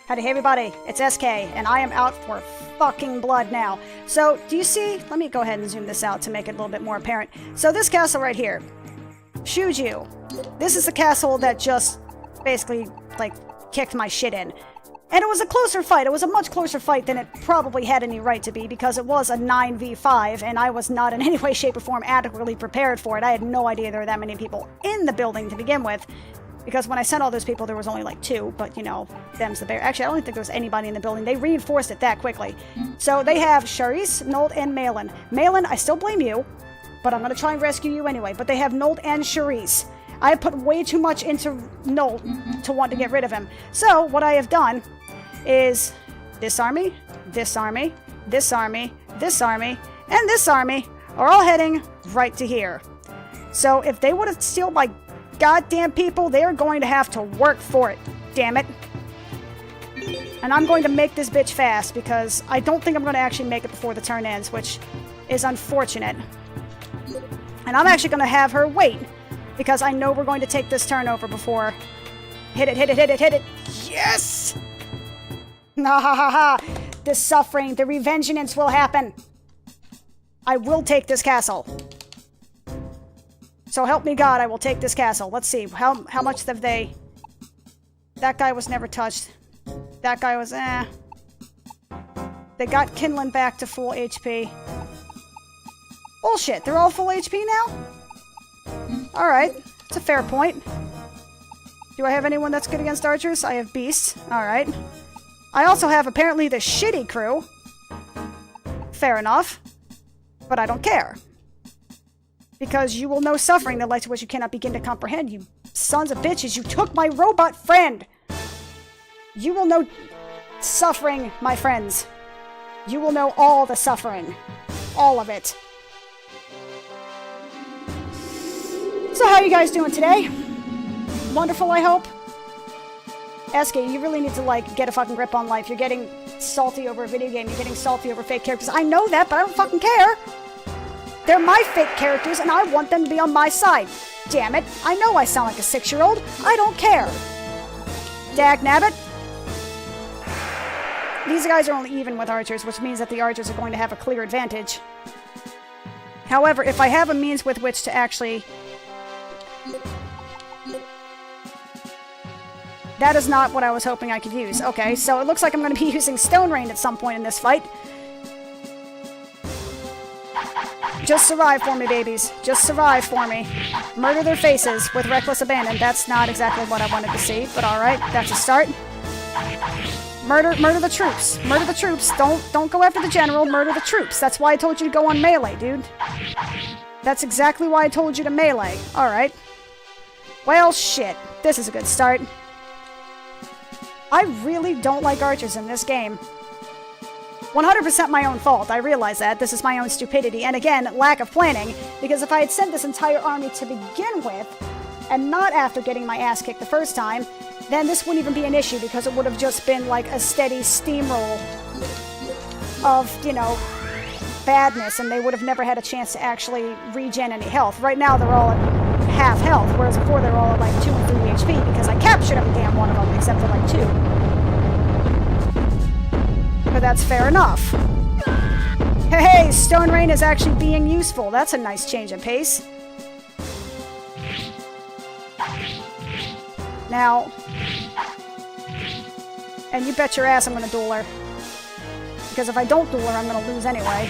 Howdy, hey everybody, it's SK, and I am out for fucking blood now. So, do you see? Let me go ahead and zoom this out to make it a little bit more apparent. So this castle right here, Shuju, this is the castle that just basically, like, kicked my shit in. And it was a closer fight. It was a much closer fight than it probably had any right to be, because it was a 9v5, and I was not in any way, shape, or form adequately prepared for it. I had no idea there were that many people in the building to begin with. Because when I sent all those people, there was only like 2, but, you know, them's the bear. Actually, I don't think there was anybody in the building. They reinforced it that quickly. So they have Charisse, Nold, and Malin. Malin, I still blame you, but I'm going to try and rescue you anyway. But they have Nold and Charisse. I have put way too much into Nold to want to get rid of him. So what I have done is this army, this army, this army, this army, and this army are all heading right to here. So if they would have stealed my goddamn people, they're going to have to work for it, damn it. And I'm going to make this bitch fast, because I don't think I'm going to actually make it before the turn ends, which is unfortunate. And I'm actually going to have her wait, because I know we're going to take this turn over before... Hit it, hit it, hit it, hit it! Yes! Ha ha ha ha! The suffering, the revengeance will happen. I will take this castle. So help me God, I will take this castle. Let's see, how much have they... That guy was never touched. That guy was, They got Kinlan back to full HP. Bullshit, they're all full HP now? Alright, it's a fair point. Do I have anyone that's good against archers? I have beasts. Alright. I also have, apparently, the shitty crew. Fair enough. But I don't care. Because you will know suffering, the likes of which you cannot begin to comprehend, you sons of bitches. You took my robot friend! You will know suffering, my friends. You will know all the suffering. All of it. So how are you guys doing today? Wonderful, I hope? SK, you really need to, like, get a fucking grip on life. You're getting salty over a video game. You're getting salty over fake characters. I know that, but I don't fucking care! They're my fake characters, and I want them to be on my side. Damn it. I know I sound like a 6-year-old. I don't care. Dagnabbit. These guys are only even with archers, which means that the archers are going to have a clear advantage. However, if I have a means with which to actually... That is not what I was hoping I could use. Okay, so it looks like I'm going to be using Stone Rain at some point in this fight. Just survive for me, babies. Just survive for me. Murder their faces with reckless abandon. That's not exactly what I wanted to see, but alright, that's a start. Murder the troops. Murder the troops. Don't go after the general. Murder the troops. That's why I told you to go on melee, dude. That's exactly why I told you to melee. Alright. Well, shit. This is a good start. I really don't like archers in this game. 100% my own fault, I realize that. This is my own stupidity, and again, lack of planning, because if I had sent this entire army to begin with, and not after getting my ass kicked the first time, then this wouldn't even be an issue, because it would have just been like a steady steamroll of, you know, badness, and they would have never had a chance to actually regen any health. Right now, they're all at half health, whereas before they were all at like 2 and 3 HP, because I captured every damn one of them, except for like 2. But that's fair enough. Hey, Stone Rain is actually being useful. That's a nice change of pace. Now... And you bet your ass I'm gonna duel her. Because if I don't duel her, I'm gonna lose anyway.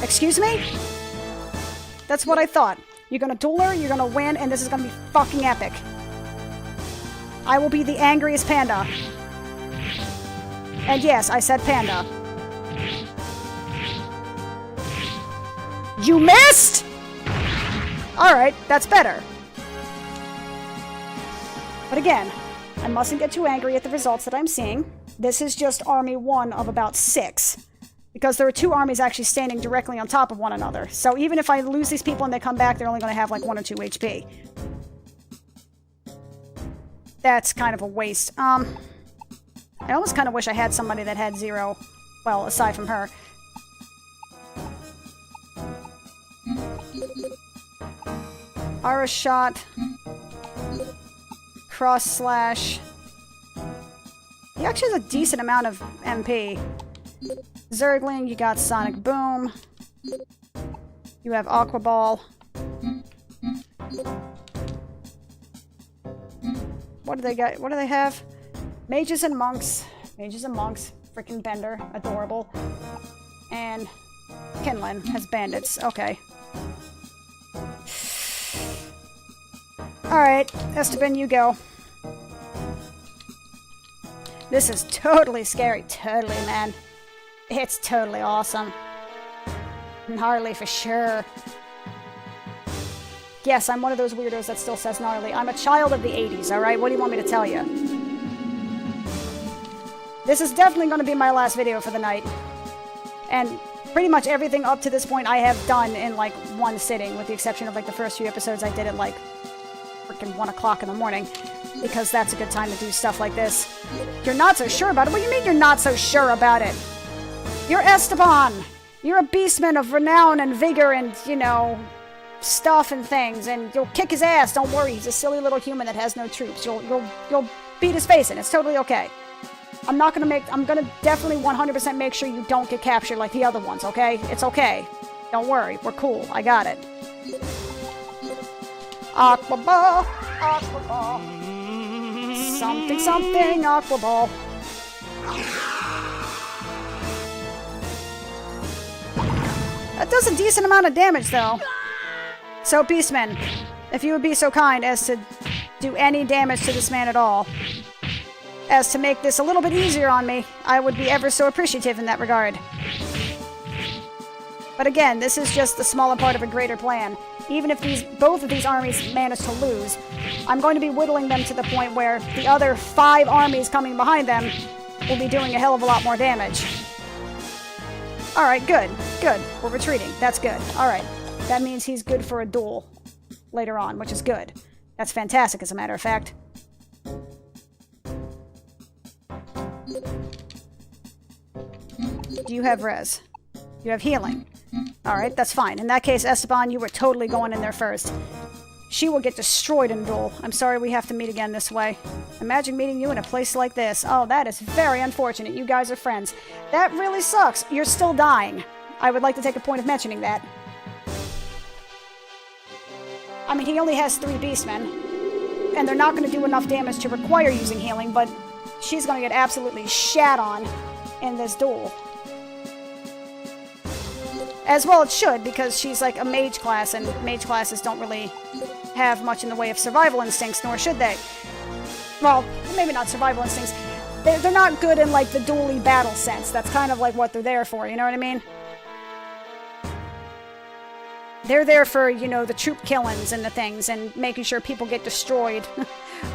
Excuse me? That's what I thought. You're gonna duel her, you're gonna win, and this is gonna be fucking epic. I will be the angriest panda. And yes, I said panda. You missed?! Alright, that's better. But again, I mustn't get too angry at the results that I'm seeing. This is just army 1 of about 6. Because there are 2 armies actually standing directly on top of one another. So even if I lose these people and they come back, they're only going to have like 1 or 2 HP. That's kind of a waste. I almost kind of wish I had somebody that had 0. Well, aside from her. Aura shot. Cross slash. He actually has a decent amount of MP. Zergling, you got Sonic Boom. You have Aqua Ball. What do they got? What do they have? Mages and Monks. Mages and Monks. Freaking Bender. Adorable. And Kinlan has Bandits. Okay. Alright, Esteban, you go. This is totally scary. Totally, man. It's totally awesome. Gnarly for sure. Yes, I'm one of those weirdos that still says gnarly. I'm a child of the 80s, alright? What do you want me to tell you? This is definitely going to be my last video for the night. And pretty much everything up to this point I have done in, like, one sitting, with the exception of, like, the first few episodes I did at, like, freaking 1 o'clock in the morning. Because that's a good time to do stuff like this. You're not so sure about it? What do you mean you're not so sure about it? You're Esteban! You're a beastman of renown and vigor and, you know, stuff and things, and you'll kick his ass, don't worry, he's a silly little human that has no troops. You'll beat his face in, it's totally okay. I'm gonna definitely 100% make sure you don't get captured like the other ones, okay? It's okay. Don't worry, we're cool, I got it. Aqua Ball, Aqua Ball. Something, something, Aqua Ball. That does a decent amount of damage, though. So, Beastman, if you would be so kind as to do any damage to this man at all, as to make this a little bit easier on me, I would be ever so appreciative in that regard. But again, this is just the smaller part of a greater plan. Even if both of these armies manage to lose, I'm going to be whittling them to the point where the other 5 armies coming behind them will be doing a hell of a lot more damage. Alright, good. Good. We're retreating. That's good. Alright. That means he's good for a duel later on, which is good. That's fantastic, as a matter of fact. Do you have res? You have healing. Alright, that's fine. In that case, Esteban, you were totally going in there first. She will get destroyed in duel. I'm sorry we have to meet again this way. Imagine meeting you in a place like this. Oh, that is very unfortunate. You guys are friends. That really sucks. You're still dying. I would like to take a point of mentioning that. I mean, he only has 3 beastmen, and they're not going to do enough damage to require using healing, but she's going to get absolutely shat on in this duel. As well it should, because she's like a mage class, and mage classes don't really have much in the way of survival instincts, nor should they. Well, maybe not survival instincts. They're not good in, like, the duel-y battle sense. That's kind of like what they're there for, you know what I mean? They're there for, you know, the troop killings and the things, and making sure people get destroyed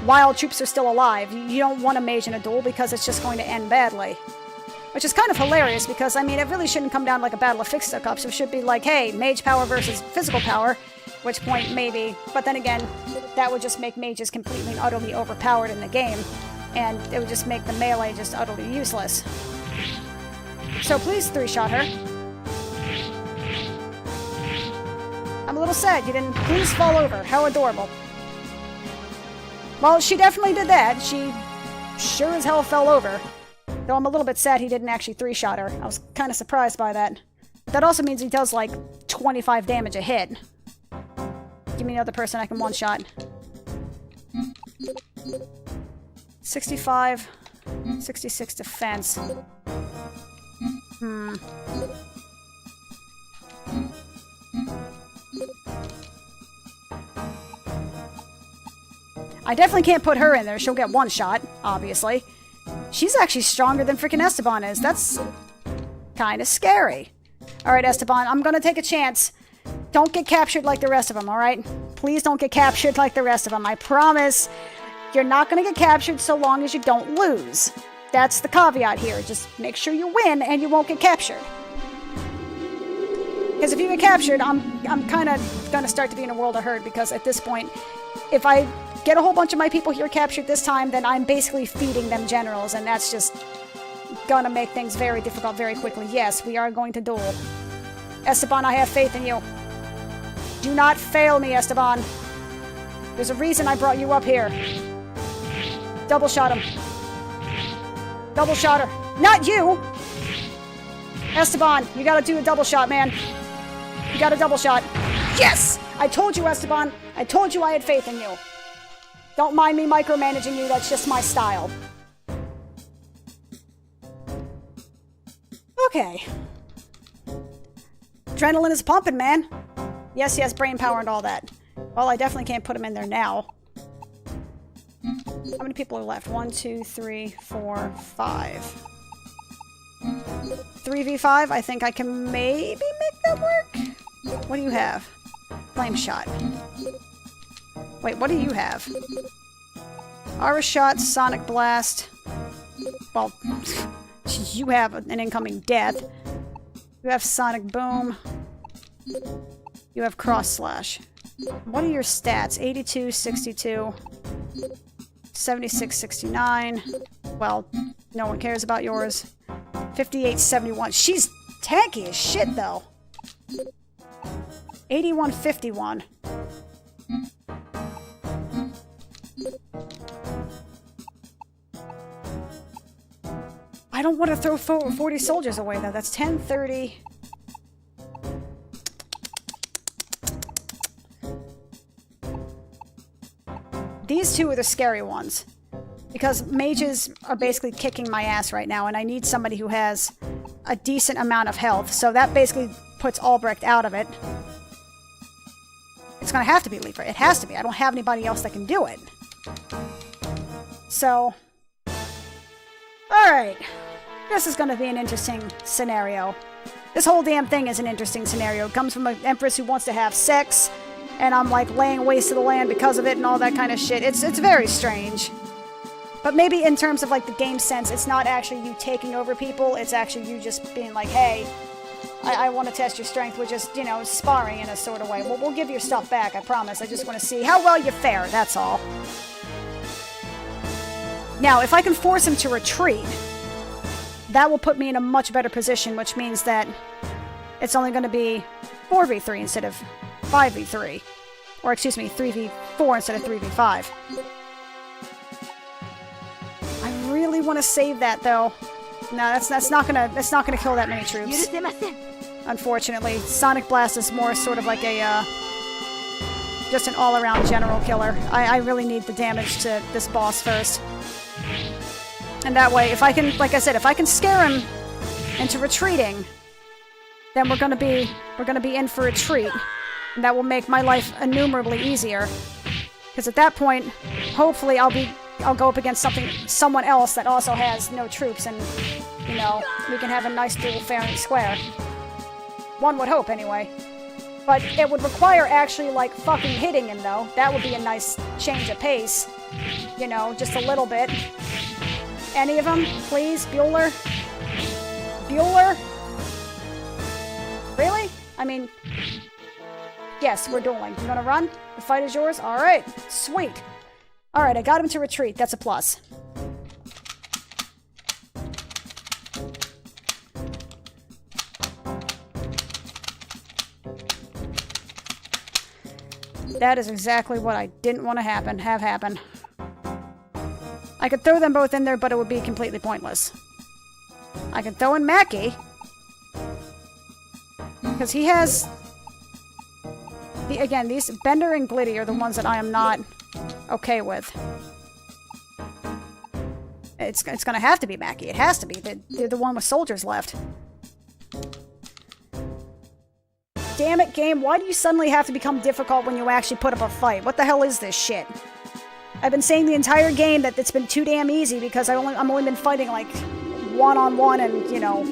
while troops are still alive. You don't want a mage in a duel because it's just going to end badly. Which is kind of hilarious because, I mean, it really shouldn't come down like a battle of fixed-ups. It should be like, hey, mage power versus physical power, which point maybe. But then again, that would just make mages completely and utterly overpowered in the game, and it would just make the melee just utterly useless. So please 3-shot her. I'm a little sad you didn't please fall over. How adorable. Well, she definitely did that. She sure as hell fell over. Though I'm a little bit sad he didn't actually 3-shot her. I was kind of surprised by that. That also means he does, like, 25 damage a hit. Give me another person I can one-shot. 65, 66 defense. I definitely can't put her in there. She'll get one shot, obviously. She's actually stronger than freaking Esteban is. That's kind of scary. Alright, Esteban, I'm gonna take a chance. Don't get captured like the rest of them, alright? Please don't get captured like the rest of them. I promise you're not gonna get captured so long as you don't lose. That's the caveat here. Just make sure you win and you won't get captured. Because if you get captured, I'm kind of gonna start to be in a world of hurt, because at this point, if I get a whole bunch of my people here captured this time, then I'm basically feeding them generals, and that's just gonna make things very difficult very quickly. Yes, we are going to duel. Esteban, I have faith in you. Do not fail me, Esteban. There's a reason I brought you up here. Double shot him. Double shot her. Not you! Esteban, you gotta do a double shot, man. You got a double shot. Yes! I told you, Esteban. I told you I had faith in you. Don't mind me micromanaging you. That's just my style. Okay. Adrenaline is pumping, man. Yes, yes, brain power and all that. Well, I definitely can't put him in there now. How many people are left? 1, 2, 3, 4, 5. 3v5? I think I can maybe make that work? What do you have? Flame shot. Wait, what do you have? Aura shot, sonic blast. Well, you have an incoming death. You have sonic boom. You have cross slash. What are your stats? 82, 62, 76, 69. Well, no one cares about yours. 58, 71. She's tanky as shit, though. 81, 51. I don't want to throw 40 soldiers away, though. That's 10, 30... These two are the scary ones. Because mages are basically kicking my ass right now, and I need somebody who has a decent amount of health. So that basically puts Albrecht out of it. It's gonna have to be Leaper. It has to be. I don't have anybody else that can do it. So... Alright. This is gonna be an interesting scenario. This whole damn thing is an interesting scenario. It comes from an empress who wants to have sex, and I'm like laying waste to the land because of it and all that kind of shit. It's very strange. But maybe in terms of like the game sense, it's not actually you taking over people, it's actually you just being like, hey, I want to test your strength. We're just, you know, sparring in a sort of way. We'll give your stuff back, I promise. I just want to see how well you fare, that's all. Now, if I can force him to retreat, that will put me in a much better position, which means that it's only going to be 4v3 instead of 5v3. Or, excuse me, 3v4 instead of 3v5. I really want to save that, though. No, that's not gonna kill that many troops. Unfortunately, Sonic Blast is more sort of like a just an all-around general killer. I really need the damage to this boss first. And that way, if I can, like I said, if I can scare him into retreating, then we're gonna be in for a treat. And that will make my life innumerably easier. Because at that point, hopefully I'll go up against someone else that also has no troops, and, you know, we can have a nice duel fair and square. One would hope, anyway. But it would require actually, like, fucking hitting him, though. That would be a nice change of pace. You know, just a little bit. Any of them, please? Bueller? Bueller? Really? I mean... Yes, we're dueling. You gonna run? The fight is yours? Alright. Sweet. Alright, I got him to retreat. That's a plus. That is exactly what I didn't want to have happen. I could throw them both in there, but it would be completely pointless. I could throw in Mackie. Because he has... Again, these Bender and Glitty are the ones that I am not okay with. It's gonna have to be Mackie. It has to be. They're the one with soldiers left. Damn it, game. Why do you suddenly have to become difficult when you actually put up a fight? What the hell is this shit? I've been saying the entire game that it's been too damn easy because I've only been fighting like one-on-one and, you know,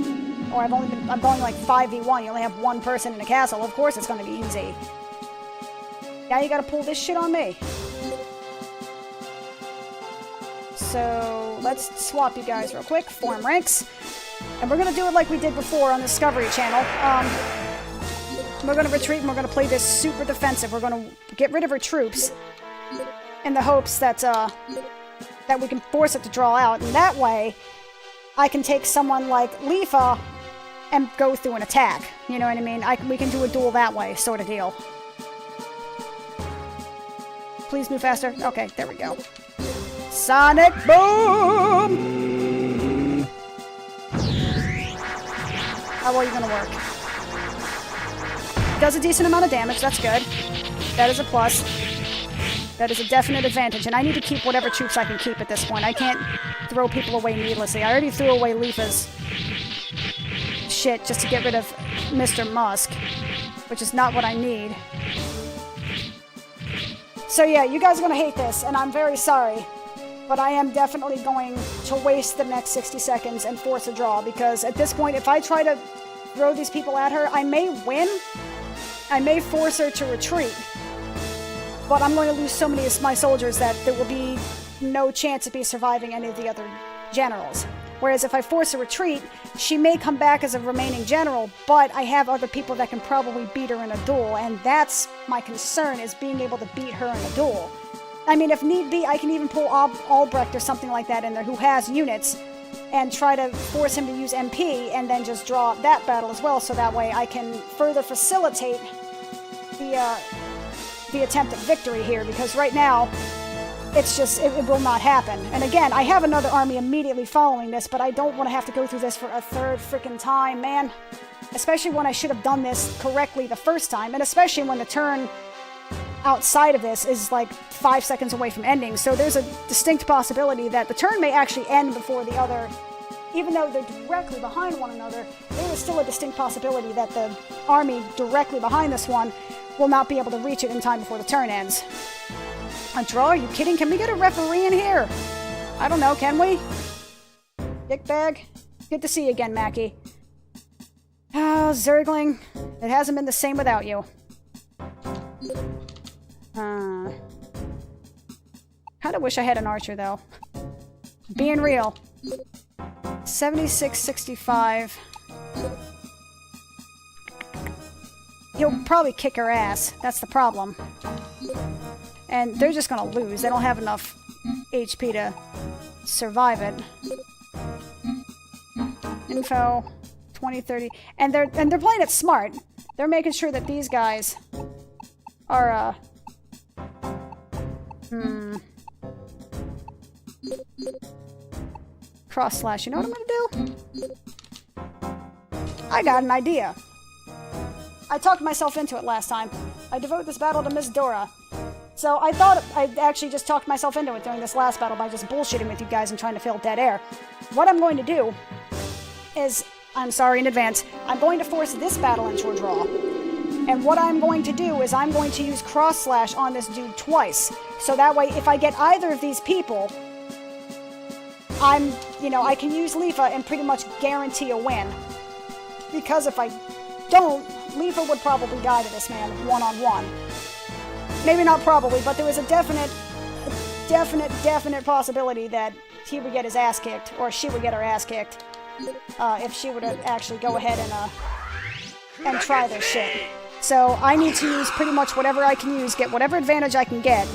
or I'm going like 5v1. You only have one person in a castle. Of course it's gonna be easy. Now you gotta pull this shit on me. So, let's swap you guys real quick. Form ranks. And we're gonna do it like we did before on the Discovery Channel. We're gonna retreat and we're gonna play this super defensive. We're gonna get rid of her troops in the hopes that, that we can force it to draw out. And that way, I can take someone like Leafa and go through an attack. You know what I mean? We can do a duel that way, sort of deal. Please move faster. Okay, there we go. Sonic Boom! How well are you gonna work? Does a decent amount of damage, that's good. That is a plus. That is a definite advantage, and I need to keep whatever troops I can keep at this point. I can't throw people away needlessly. I already threw away Leafa's shit just to get rid of Mr. Musk, which is not what I need. So yeah, you guys are gonna hate this, and I'm very sorry, but I am definitely going to waste the next 60 seconds and force a draw, because at this point, if I try to throw these people at her, I may win. I may force her to retreat, but I'm going to lose so many of my soldiers that there will be no chance of me surviving any of the other generals. Whereas if I force a retreat, she may come back as a remaining general, but I have other people that can probably beat her in a duel, and that's my concern, is being able to beat her in a duel. I mean, if need be, I can even pull Albrecht or something like that in there who has units, and try to force him to use MP, and then just draw that battle as well, so that way I can further facilitate the attempt at victory here, because right now, it's just, it will not happen. And again, I have another army immediately following this, but I don't want to have to go through this for a third freaking time, man. Especially when I should have done this correctly the first time, and especially when the turn outside of this is like 5 seconds away from ending, so there's a distinct possibility that the turn may actually end before the other. Even though they're directly behind one another, there is still a distinct possibility that the army directly behind this one will not be able to reach it in time before the turn ends. A draw? Are you kidding? Can we get a referee in here? I don't know, can we? Dickbag? Good to see you again, Mackie. Oh, Zergling. It hasn't been the same without you. Kinda wish I had an archer, though. Being real. 76-65. He'll probably kick her ass. That's the problem. And they're just gonna lose. They don't have enough HP to survive it. Info 20-30. And they're playing it smart. They're making sure that these guys are cross slash. You know what I'm gonna do? I got an idea. I talked myself into it last time. I devote this battle to Miss Dora. So I thought I actually just talked myself into it during this last battle by just bullshitting with you guys and trying to fill dead air. What I'm going to do is, I'm sorry in advance, I'm going to force this battle into a draw. And what I'm going to do is I'm going to use cross slash on this dude twice. So that way, if I get either of these people, I can use Leafa and pretty much guarantee a win. Because if I don't, Leafa would probably die to this man one-on-one. Maybe not probably, but there was a definite possibility that he would get his ass kicked, or she would get her ass kicked, if she would actually go ahead and try this shit. So I need to use pretty much whatever I can use, get whatever advantage I can get.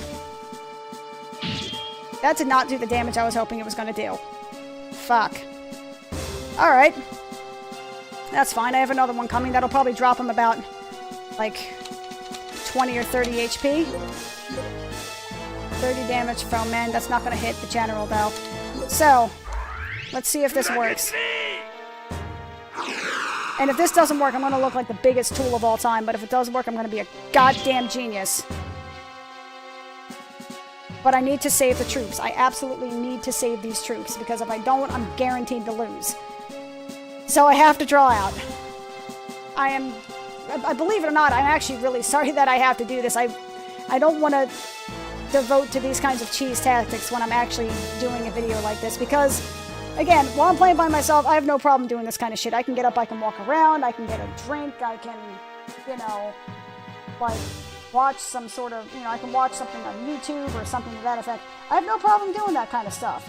That did not do the damage I was hoping it was going to do. Fuck. Alright. That's fine. I have another one coming. That'll probably drop him about, like, 20 or 30 HP. 30 damage from men. That's not going to hit the general, though. So, let's see if this works. And if this doesn't work, I'm going to look like the biggest tool of all time. But if it does work, I'm going to be a goddamn genius. But I need to save the troops. I absolutely need to save these troops, because if I don't, I'm guaranteed to lose. So I have to draw out. I believe it or not, I'm actually really sorry that I have to do this. I don't want to devote to these kinds of cheese tactics when I'm actually doing a video like this, because, again, while I'm playing by myself, I have no problem doing this kind of shit. I can get up, I can walk around, I can get a drink, I can, like, watch some sort of, I can watch something on YouTube or something to that effect. I have no problem doing that kind of stuff.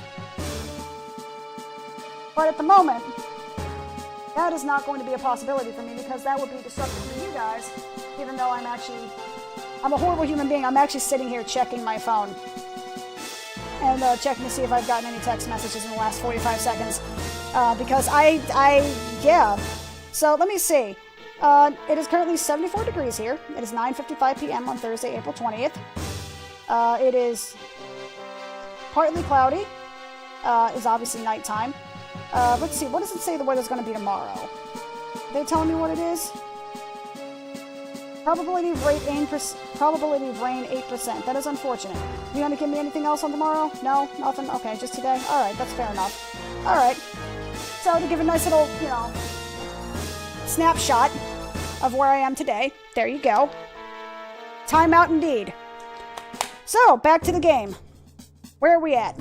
But at the moment, that is not going to be a possibility for me, because that would be destructive for you guys, even though I'm a horrible human being. I'm actually sitting here checking my phone and checking to see if I've gotten any text messages in the last 45 seconds, because yeah. So let me see. It is currently 74 degrees here. It is 9:55 p.m. on Thursday, April 20th. It is partly cloudy. It's obviously nighttime. Let's see, what does it say the weather's going to be tomorrow? They telling me what it is? Probability of rain 8%. That is unfortunate. You gonna give me anything else on tomorrow? No? Nothing? Okay, just today? Alright, that's fair enough. Alright. So to give a nice little, you know, snapshot of where I am today. There you go. Timeout indeed. So, back to the game. Where are we at?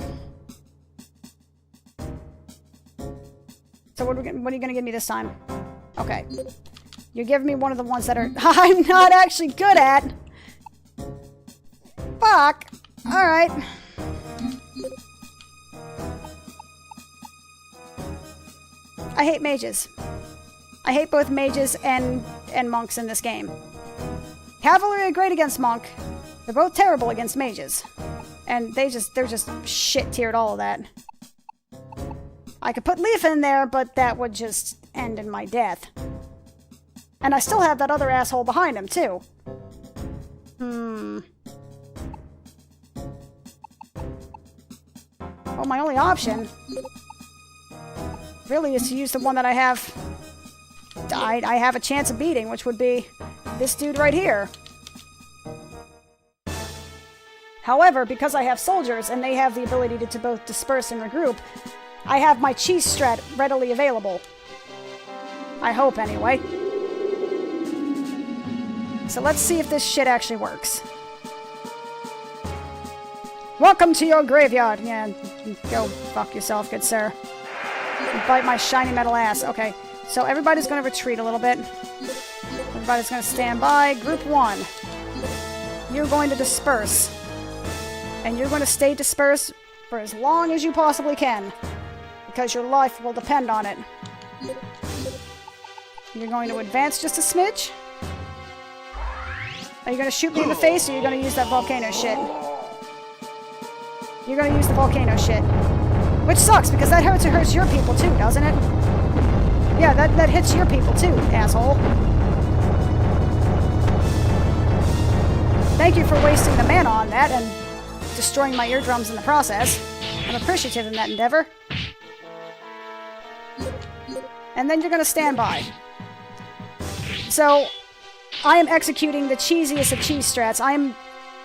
So what are you going to give me this time? Okay. You're giving me one of the ones that are I'm not actually good at. Fuck. Alright. I hate mages. I hate both mages and monks in this game. Cavalry are great against monk. They're both terrible against mages. And they're just shit tiered all of that. I could put Leaf in there, but that would just end in my death. And I still have that other asshole behind him, too. Well, my only option really is to use the one that I have a chance of beating, which would be this dude right here. However, because I have soldiers and they have the ability to both disperse and regroup, I have my cheese strat readily available. I hope, anyway. So let's see if this shit actually works. Welcome to your graveyard. Yeah, go fuck yourself, good sir. You bite my shiny metal ass. Okay, so everybody's going to retreat a little bit. Everybody's going to stand by. Group 1. You're going to disperse. And you're going to stay dispersed for as long as you possibly can. Because your life will depend on it. You're going to advance just a smidge. Are you going to shoot me in the face, or are you going to use that volcano shit? You're going to use the volcano shit. Which sucks, because that hurts your people too, doesn't it? Yeah, that hits your people too, asshole. Thank you for wasting the mana on that and destroying my eardrums in the process. I'm appreciative in that endeavor. And then you're going to stand by. So, I am executing the cheesiest of cheese strats. I am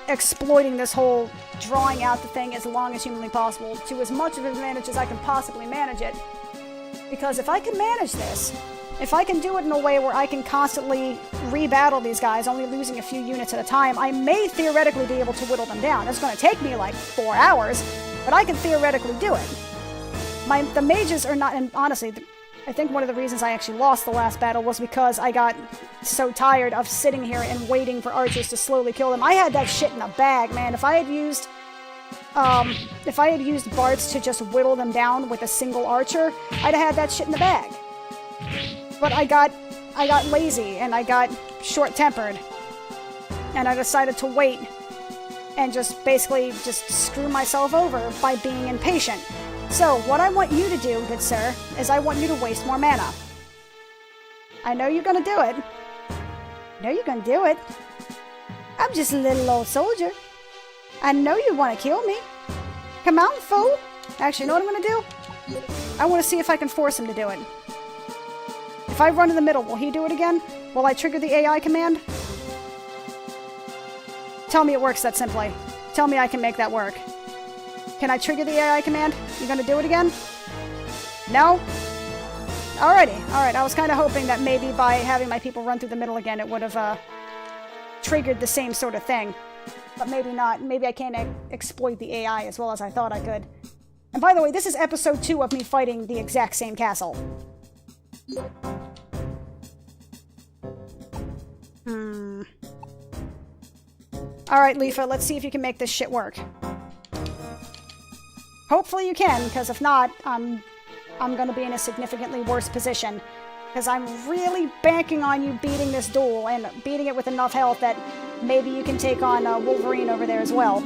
exploiting this whole drawing out the thing as long as humanly possible to as much of an advantage as I can possibly manage it. Because if I can manage this, if I can do it in a way where I can constantly rebattle these guys, only losing a few units at a time, I may theoretically be able to whittle them down. It's going to take me like 4 hours, but I can theoretically do it. The mages are not, and honestly, I think one of the reasons I actually lost the last battle was because I got so tired of sitting here and waiting for archers to slowly kill them. I had that shit in a bag, man. If I had used bards to just whittle them down with a single archer, I'd have had that shit in the bag. But I got lazy and I got short-tempered, and I decided to wait and just basically screw myself over by being impatient. So, what I want you to do, good sir, is I want you to waste more mana. I know you're gonna do it. I know you're gonna do it. I'm just a little old soldier. I know you want to kill me. Come on, fool. Actually, you know what I'm gonna do? I want to see if I can force him to do it. If I run in the middle, will he do it again? Will I trigger the AI command? Tell me it works that simply. Tell me I can make that work. Can I trigger the AI command? You gonna do it again? No? Alrighty. Alright, I was kind of hoping that maybe by having my people run through the middle again, it would have, triggered the same sort of thing. But maybe not. Maybe I can't exploit the AI as well as I thought I could. And by the way, this is episode 2 of me fighting the exact same castle. Alright, Leafa, let's see if you can make this shit work. Hopefully you can, because if not, I'm gonna be in a significantly worse position. Because I'm really banking on you beating this duel, and beating it with enough health that maybe you can take on Wolverine over there as well.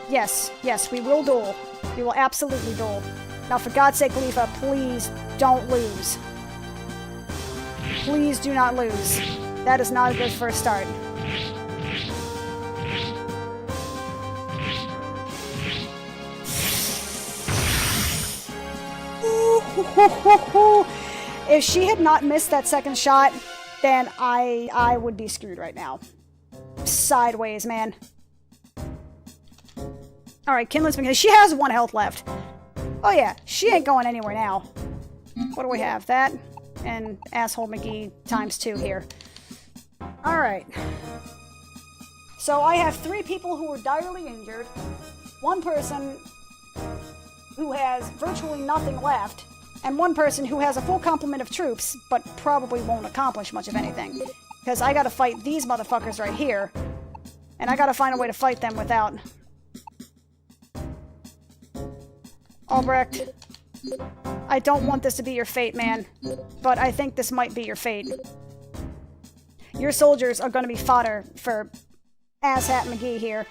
Yes, we will duel. We will absolutely duel. Now, for God's sake, Leafa, please don't lose. Please do not lose. That is not a good first start. If she had not missed that second shot, then I would be screwed right now. Sideways, man. Alright, Kinlan's been... She has 1 health left. Oh yeah, she ain't going anywhere now. What do we have? That and Asshole McGee ×2 here. Alright. So I have 3 people who are direly injured. 1 person who has virtually nothing left. And 1 person who has a full complement of troops, but probably won't accomplish much of anything. Because I gotta fight these motherfuckers right here. And I gotta find a way to fight them without... Albrecht, I don't want this to be your fate, man. But I think this might be your fate. Your soldiers are gonna be fodder for Asshat McGee here.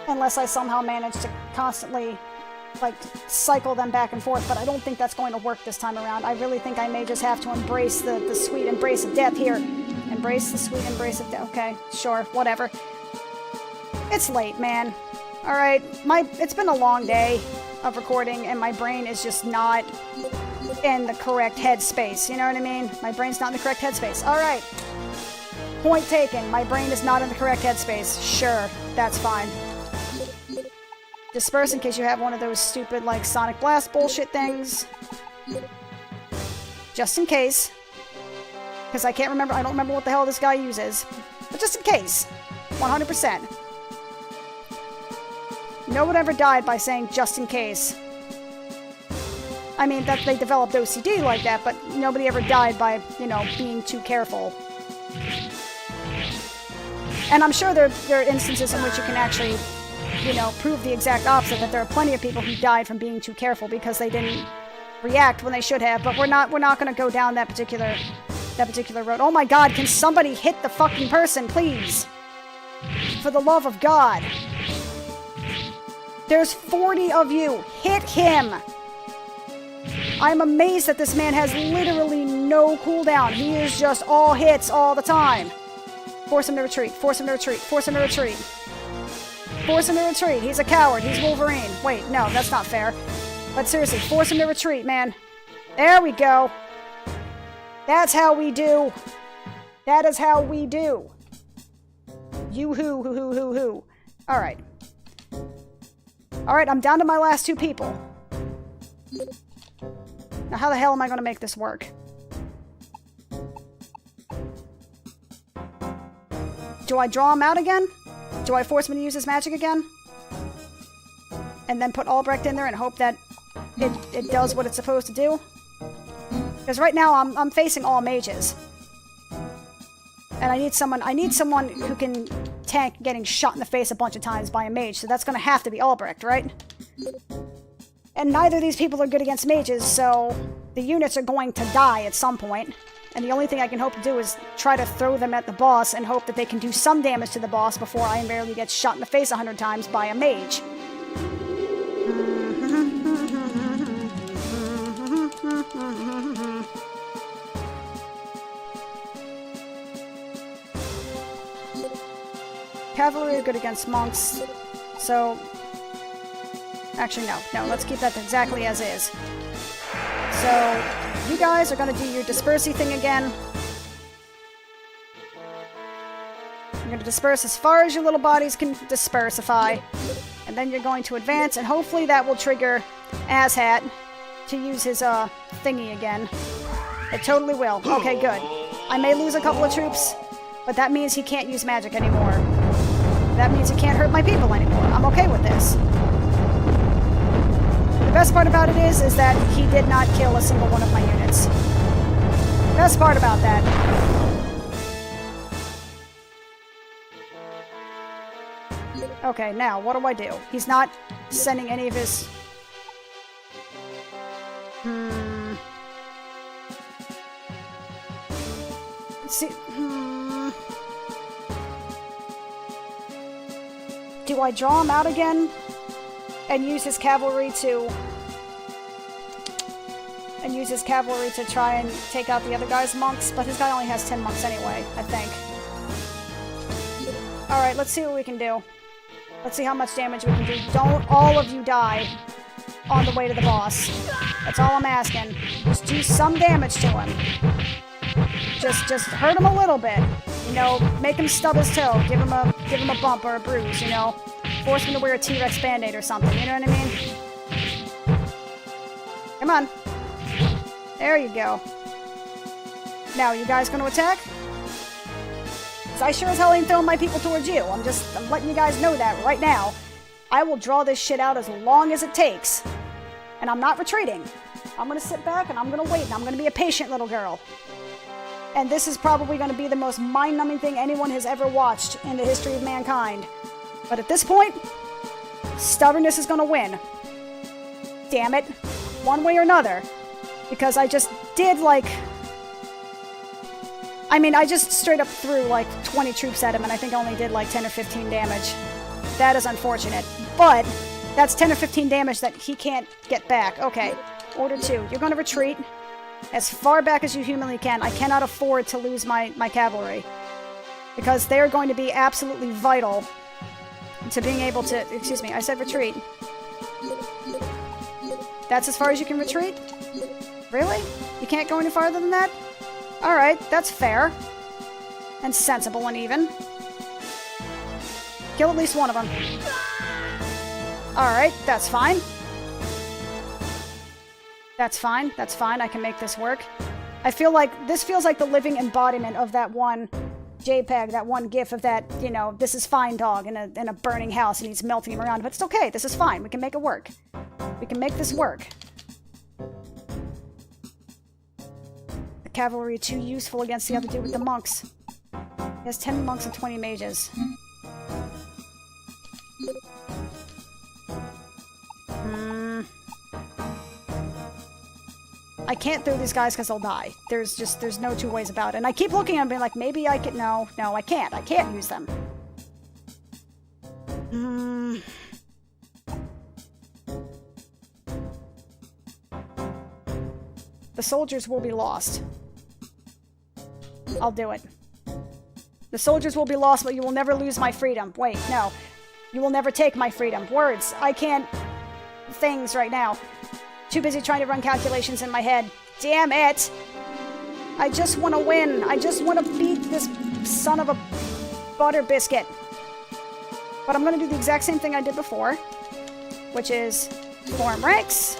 Unless I somehow manage to constantly... like, cycle them back and forth, but I don't think that's going to work this time around. I really think I may just have to embrace the sweet embrace of death here. Embrace the sweet embrace of death. Okay, sure, whatever. It's late, man. Alright, it's been a long day of recording, and my brain is just not in the correct headspace, you know what I mean? My brain's not in the correct headspace. Alright. Point taken. My brain is not in the correct headspace. Sure, that's fine. Disperse in case you have one of those stupid, like, Sonic Blast bullshit things. Just in case. Because I don't remember what the hell this guy uses. But just in case. 100%. No one ever died by saying just in case. I mean, that they developed OCD like that, but nobody ever died by, you know, being too careful. And I'm sure there are instances in which you can actually... you know, prove the exact opposite, that there are plenty of people who died from being too careful because they didn't react when they should have, but we're not going to go down that particular road. Oh my god, can somebody hit the fucking person, please? For the love of God. There's 40 of you. Hit him! I'm amazed that this man has literally no cooldown. He is just all hits all the time. Force him to retreat. Force him to retreat. Force him to retreat. Force him to retreat. He's a coward. He's Wolverine. Wait, no, that's not fair. But seriously, force him to retreat, man. There we go. That's how we do. That is how we do. You-hoo. Alright. Alright, I'm down to my last 2 people. Now, how the hell am I going to make this work? Do I draw him out again? Do I force him to use his magic again? And then put Albrecht in there and hope that it does what it's supposed to do? Because right now I'm facing all mages. And I need someone who can tank getting shot in the face a bunch of times by a mage, so that's gonna have to be Albrecht, right? And neither of these people are good against mages, so the units are going to die at some point. And the only thing I can hope to do is try to throw them at the boss and hope that they can do some damage to the boss before I invariably get shot in the face 100 times by a mage. Cavalry are good against monks, so... Actually, no, let's keep that exactly as is. So, you guys are going to do your dispersey thing again. You're going to disperse as far as your little bodies can dispersify. And then you're going to advance, and hopefully that will trigger Asshat to use his, thingy again. It totally will. Okay, good. I may lose a couple of troops, but that means he can't use magic anymore. That means he can't hurt my people anymore. I'm okay with this. The best part about it is that he did not kill a single one of my units. Best part about that. Okay, now, what do I do? He's not sending any of his... See... Do I draw him out again? And use his cavalry to... try and take out the other guy's monks? But his guy only has 10 monks anyway, I think. Alright, let's see what we can do. Let's see how much damage we can do. Don't all of you die on the way to the boss. That's all I'm asking. Just do some damage to him. Just hurt him a little bit. You know, make him stub his toe. Give him a bump or a bruise, you know. Force him to wear a T-Rex Band-Aid or something, you know what I mean? Come on. There you go. Now, you guys gonna attack? 'Cause I sure as hell ain't throwing my people towards you. I'm letting you guys know that right now. I will draw this shit out as long as it takes. And I'm not retreating. I'm gonna sit back and I'm gonna wait and I'm gonna be a patient little girl. And this is probably gonna be the most mind-numbing thing anyone has ever watched in the history of mankind. But at this point, stubbornness is gonna win. Damn it. One way or another. Because I just did, like... I mean, I just straight up threw, like, 20 troops at him, and I think I only did, like, 10 or 15 damage. That is unfortunate. But, that's 10 or 15 damage that he can't get back. Okay. Order 2. You're gonna retreat as far back as you humanly can. I cannot afford to lose my cavalry. Because they're going to be absolutely vital to being able to... Excuse me, I said retreat. That's as far as you can retreat? Really? You can't go any farther than that? Alright, that's fair. And sensible and even. Kill at least one of them. Alright, that's fine. That's fine, that's fine. I can make this work. I feel like this feels like the living embodiment of that one JPEG, that one GIF of that, you know, this is fine dog in a burning house and he's melting him around. But it's okay, this is fine. We can make it work. We can make this work. The cavalry too useful against the other dude with the monks. He has 10 monks and 20 mages. I can't throw these guys because they'll die. There's no two ways about it. And I keep looking at them being like, maybe I could... No, I can't. I can't use them. The soldiers will be lost. I'll do it. The soldiers will be lost, but you will never lose my freedom. Wait, no. You will never take my freedom. Words. I can't... Things right now. Too busy trying to run calculations in my head. Damn it! I just want to win. I just want to beat this son of a butter biscuit. But I'm going to do the exact same thing I did before, which is form ranks,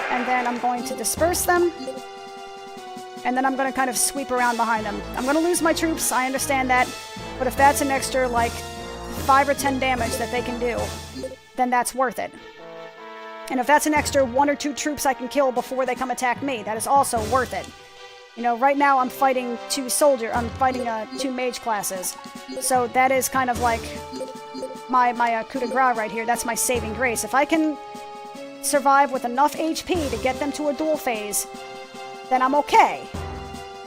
and then I'm going to disperse them, and then I'm going to kind of sweep around behind them. I'm going to lose my troops, I understand that, but if that's an extra, like, 5 or 10 damage that they can do, then that's worth it. And if that's an extra 1 or 2 troops I can kill before they come attack me, that is also worth it. You know, right now I'm fighting 2 mage classes. So that is kind of like my coup de grace right here. That's my saving grace. If I can survive with enough HP to get them to a duel phase, then I'm okay.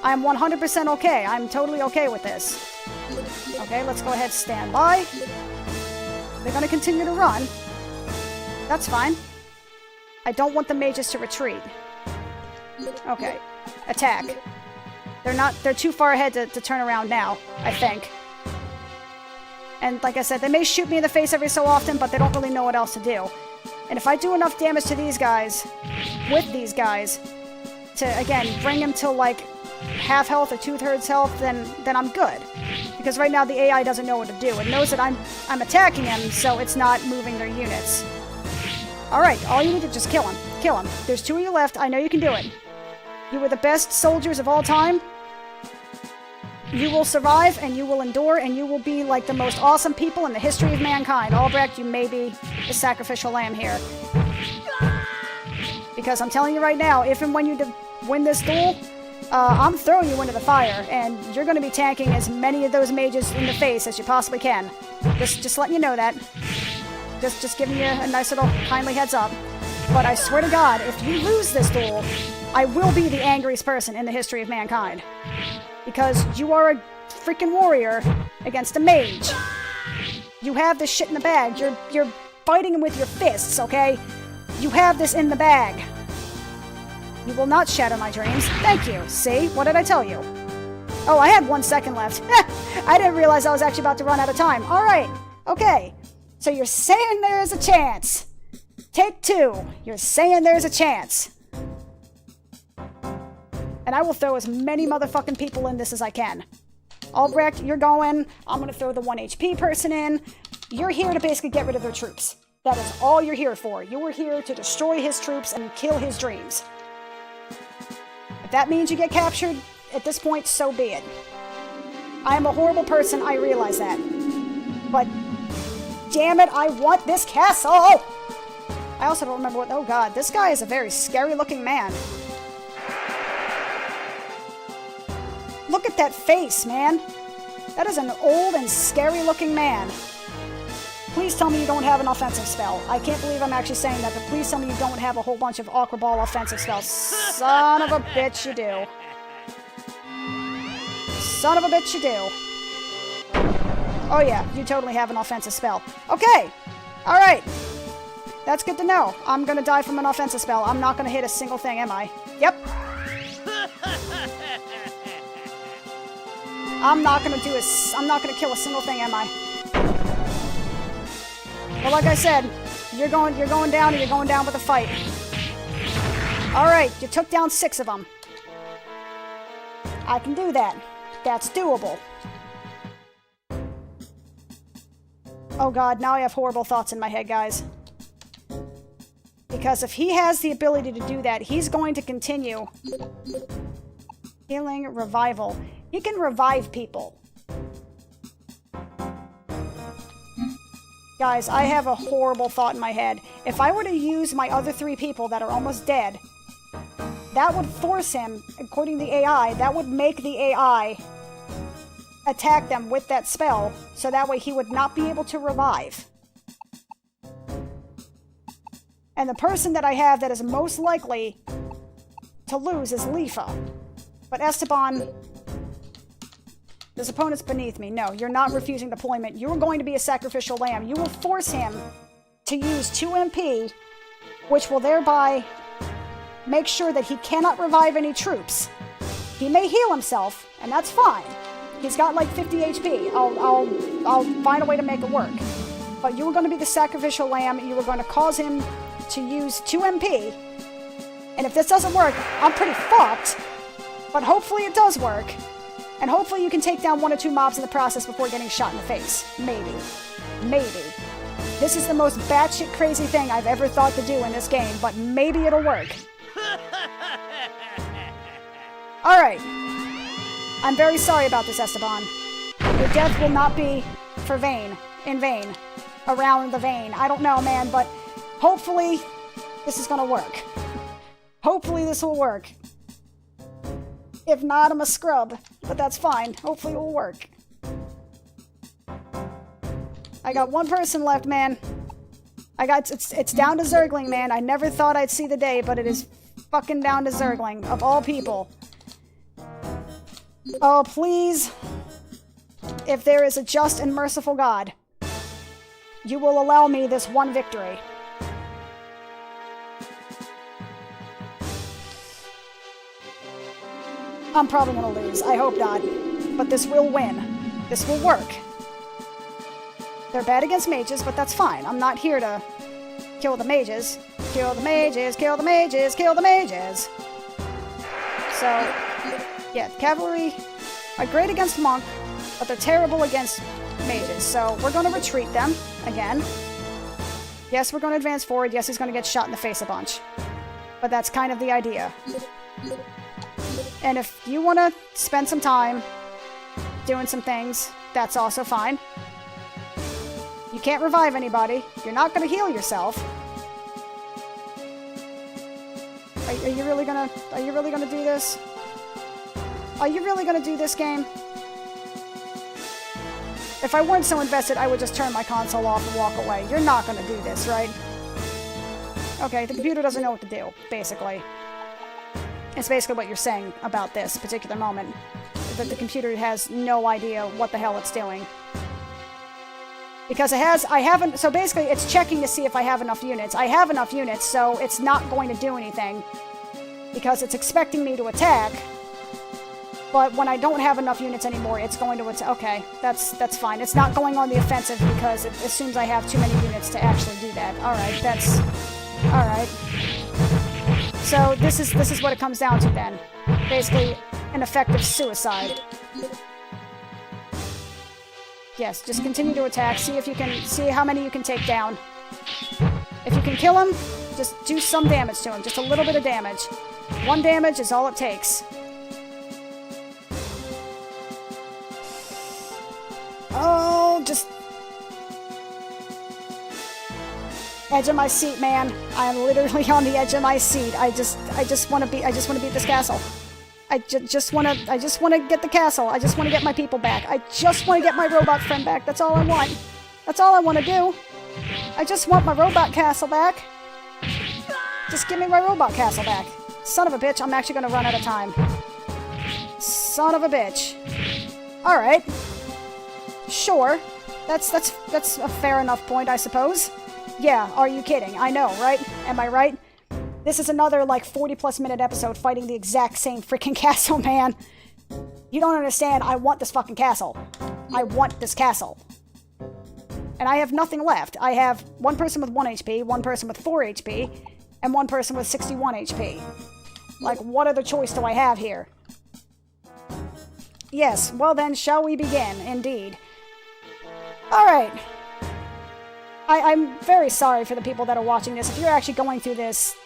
I'm 100% okay. I'm totally okay with this. Okay, let's go ahead, stand by. They're gonna continue to run. That's fine. I don't want the mages to retreat. Okay. Attack. They're too far ahead to turn around now, I think. And like I said, they may shoot me in the face every so often, but they don't really know what else to do. And if I do enough damage to these guys, with these guys, to, again, bring them to, like, half health or 2/3 health, then I'm good. Because right now the AI doesn't know what to do. It knows that I'm attacking them, so it's not moving their units. Alright, all you need to just kill him. Kill him. There's 2 of you left. I know you can do it. You were the best soldiers of all time. You will survive, and you will endure, and you will be like the most awesome people in the history of mankind. Albrecht, you may be the sacrificial lamb here. Because I'm telling you right now, if and when you win this duel, I'm throwing you into the fire, and you're going to be tanking as many of those mages in the face as you possibly can. Just letting you know that. Just giving you a nice little kindly heads up. But I swear to God, if you lose this duel, I will be the angriest person in the history of mankind. Because you are a freaking warrior against a mage. You have this shit in the bag. You're fighting him with your fists, okay? You have this in the bag. You will not shatter my dreams. Thank you. See? What did I tell you? Oh, I had 1 second left. I didn't realize I was actually about to run out of time. Alright. Okay. So you're saying there is a chance Take 2. You're saying there's a chance. And I will throw as many motherfucking people in this as I can. Albrecht, you're going. I'm going to throw the 1 HP person in. You're here to basically get rid of their troops. That is all you're here for. You were here to destroy his troops and kill his dreams. If that means you get captured, at this point, so be it. I am a horrible person, I realize that. But, damn it, I want this castle! I also don't remember what... Oh god, this guy is a very scary-looking man. Look at that face, man. That is an old and scary-looking man. Please tell me you don't have an offensive spell. I can't believe I'm actually saying that, but please tell me you don't have a whole bunch of Aqua Ball offensive spells. Son of a bitch, you do. Son of a bitch, you do. Oh yeah, you totally have an offensive spell. Okay! Alright. That's good to know. I'm gonna die from an offensive spell. I'm not gonna hit a single thing, am I? Yep. I'm not gonna kill a single thing, am I? But like I said, you're going down and you're going down with a fight. Alright, you took down 6 of them. I can do that. That's doable. Oh god, now I have horrible thoughts in my head, guys. Because if he has the ability to do that, he's going to continue. Healing, revival. He can revive people. Guys, I have a horrible thought in my head. If I were to use my other 3 people that are almost dead, that would force him, according to the AI, that would make the AI attack them with that spell, so that way he would not be able to revive. And the person that I have that is most likely to lose is Lifa. But Esteban... This opponent's beneath me. No, you're not refusing deployment. You are going to be a sacrificial lamb. You will force him to use 2 MP, which will thereby make sure that he cannot revive any troops. He may heal himself, and that's fine. He's got like 50 HP. I'll find a way to make it work. But you are going to be the sacrificial lamb. You are going to cause him to use 2 MP. And if this doesn't work, I'm pretty fucked. But hopefully it does work. And hopefully you can take down 1 or 2 mobs in the process before getting shot in the face. Maybe. Maybe. This is the most batshit crazy thing I've ever thought to do in this game, but maybe it'll work. Alright. I'm very sorry about this, Esteban. Your death will not be for vain. In vain. Around the vein. I don't know, man, but hopefully this is gonna work. Hopefully this will work. If not, I'm a scrub. But that's fine. Hopefully it will work. I got 1 person left, man. It's down to Zergling, man. I never thought I'd see the day, but it is fucking down to Zergling, of all people. Oh, please. If there is a just and merciful God, you will allow me this 1 victory. I'm probably gonna lose. I hope not. But this will win. This will work. They're bad against mages, but that's fine. I'm not here to kill the mages. Kill the mages, kill the mages, kill the mages. So, yeah, cavalry are great against monk, but they're terrible against mages. So we're gonna retreat them again. Yes, we're gonna advance forward. Yes, he's gonna get shot in the face a bunch. But that's kind of the idea. And if you want to spend some time doing some things, that's also fine. You can't revive anybody. You're not going to heal yourself. Are you really gonna do this? Are you really gonna do this game? If I weren't so invested, I would just turn my console off and walk away. You're not gonna do this, right? Okay, the computer doesn't know what to do, basically. It's basically what you're saying about this particular moment. That the computer has no idea what the hell it's doing. Because so basically it's checking to see if I have enough units. I have enough units, so it's not going to do anything. Because it's expecting me to attack. But when I don't have enough units anymore, it's going to attack. Okay, that's fine. It's not going on the offensive because it assumes I have too many units to actually do that. Alright, Alright. So this is what it comes down to then. Basically, an effective suicide. Yes, just continue to attack. See if you can see how many you can take down. If you can kill him, just do some damage to him. Just a little bit of damage. 1 damage is all it takes. Oh, just edge of my seat, man. I am literally on the edge of my seat. I just want to beat this castle. I just want to get the castle. I just want to get my people back. I just want to get my robot friend back. That's all I want. That's all I want to do. I just want my robot castle back. Just give me my robot castle back. Son of a bitch, I'm actually going to run out of time. Son of a bitch. Alright. Sure. That's a fair enough point, I suppose. Yeah, are you kidding? I know, right? Am I right? This is another, like, 40-plus minute episode fighting the exact same freaking castle, man. You don't understand. I want this fucking castle. I want this castle. And I have nothing left. I have 1 person with 1 HP, 1 person with 4 HP, and 1 person with 61 HP. Like, what other choice do I have here? Yes, well then, shall we begin, indeed. Alright. I'm very sorry for the people that are watching this. If you're actually going through this,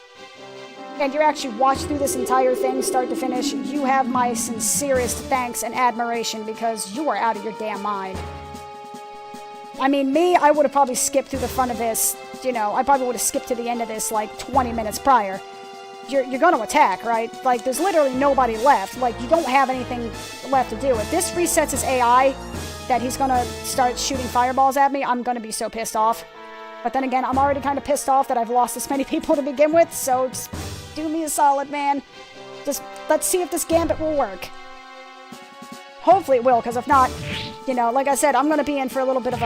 and you actually watched through this entire thing, start to finish, you have my sincerest thanks and admiration, because you are out of your damn mind. I mean, me, I would have probably skipped through the front of this, you know, I probably would have skipped to the end of this, like, 20 minutes prior. You're gonna attack, right? Like, there's literally nobody left. Like, you don't have anything left to do. If this resets his AI, that he's gonna start shooting fireballs at me, I'm gonna be so pissed off. But then again, I'm already kind of pissed off that I've lost this many people to begin with, so just do me a solid, man. Just, let's see if this gambit will work. Hopefully it will, because if not, you know, like I said, I'm gonna be in for a little bit of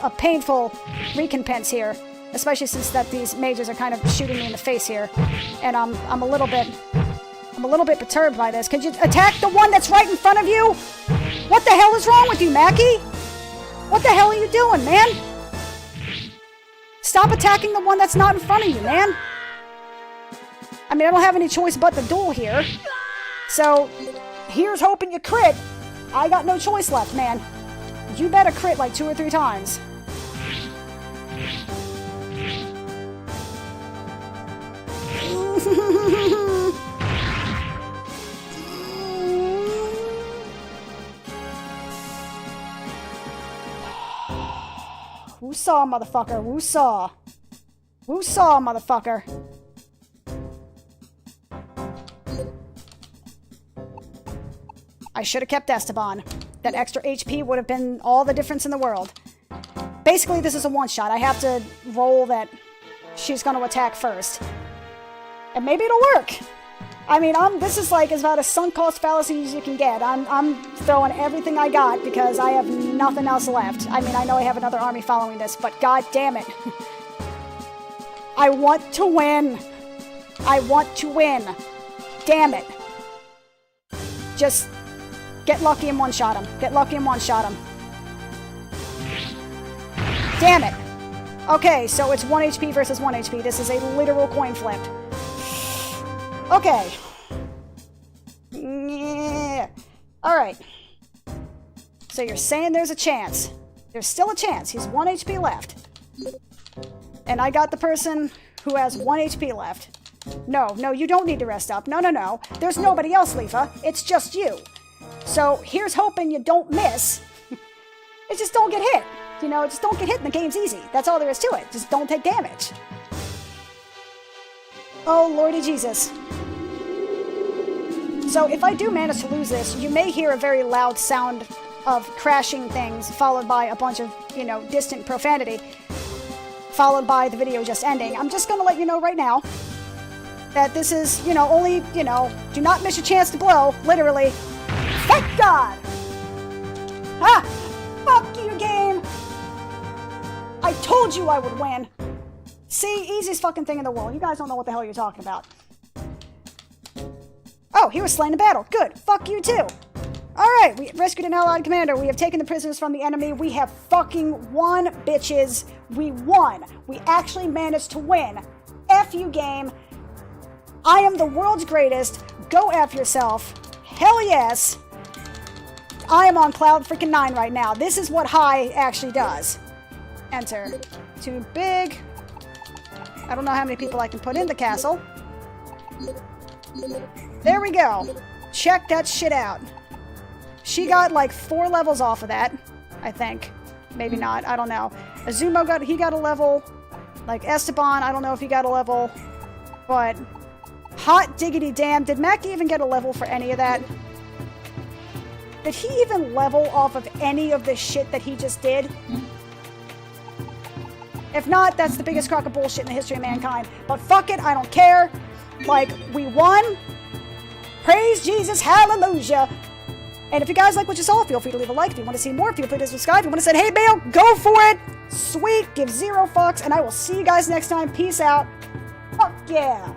a painful recompense here. Especially since that these mages are kind of shooting me in the face here. And I'm a little bit perturbed by this. Could you attack the one that's right in front of you? What the hell is wrong with you, Mackie? What the hell are you doing, man? Stop attacking the one that's not in front of you, man. I mean, I don't have any choice but to duel here. So, here's hoping you crit. I got no choice left, man. You better crit like 2 or 3 times. Woo-saw, motherfucker. Woo-saw. Woo-saw, motherfucker. I should have kept Esteban. That extra HP would have been all the difference in the world. Basically, this is a one-shot. I have to roll that she's going to attack first. And maybe it'll work. I mean, this is like about as sunk cost fallacy as you can get. I'm throwing everything I got because I have nothing else left. I mean, I know I have another army following this, but god damn it. I want to win. I want to win. Damn it. Just get lucky and one-shot him. Get lucky and one-shot him. Damn it. Okay, so it's 1 HP versus 1 HP. This is a literal coin flip. Okay. Yeah. Alright. So you're saying there's a chance. There's still a chance. He's 1 HP left. And I got the person who has 1 HP left. No, you don't need to rest up. No. There's nobody else, Leafa. It's just you. So here's hoping you don't miss. It just don't get hit. You know, just don't get hit and the game's easy. That's all there is to it. Just don't take damage. Oh, Lordy Jesus. So if I do manage to lose this, you may hear a very loud sound of crashing things, followed by a bunch of, you know, distant profanity, followed by the video just ending. I'm just gonna let you know right now that this is, you know, only, you know, do not miss your chance to blow, literally. Thank God! Ha! Fuck you, game! I told you I would win. See, easiest fucking thing in the world. You guys don't know what the hell you're talking about. Oh, he was slain in battle. Good. Fuck you too. Alright, we rescued an allied commander. We have taken the prisoners from the enemy. We have fucking won, bitches. We won. We actually managed to win. F you, game. I am the world's greatest. Go F yourself. Hell yes. I am on cloud freaking 9 right now. This is what high actually does. Enter. Too big. I don't know how many people I can put in the castle. There we go. Check that shit out. She got like 4 levels off of that, I think. Maybe not. I don't know. Izumo got a level. Like Esteban, I don't know if he got a level. But hot diggity damn, did Mac even get a level for any of that? Did he even level off of any of the shit that he just did? If not, that's the biggest crock of bullshit in the history of mankind. But fuck it, I don't care. Like, we won. Praise Jesus, hallelujah. And if you guys like what you saw, feel free to leave a like. If you want to see more, feel free to subscribe. If you want to say, hey, Bale, go for it. Sweet, give 0 fucks. And I will see you guys next time. Peace out. Fuck yeah.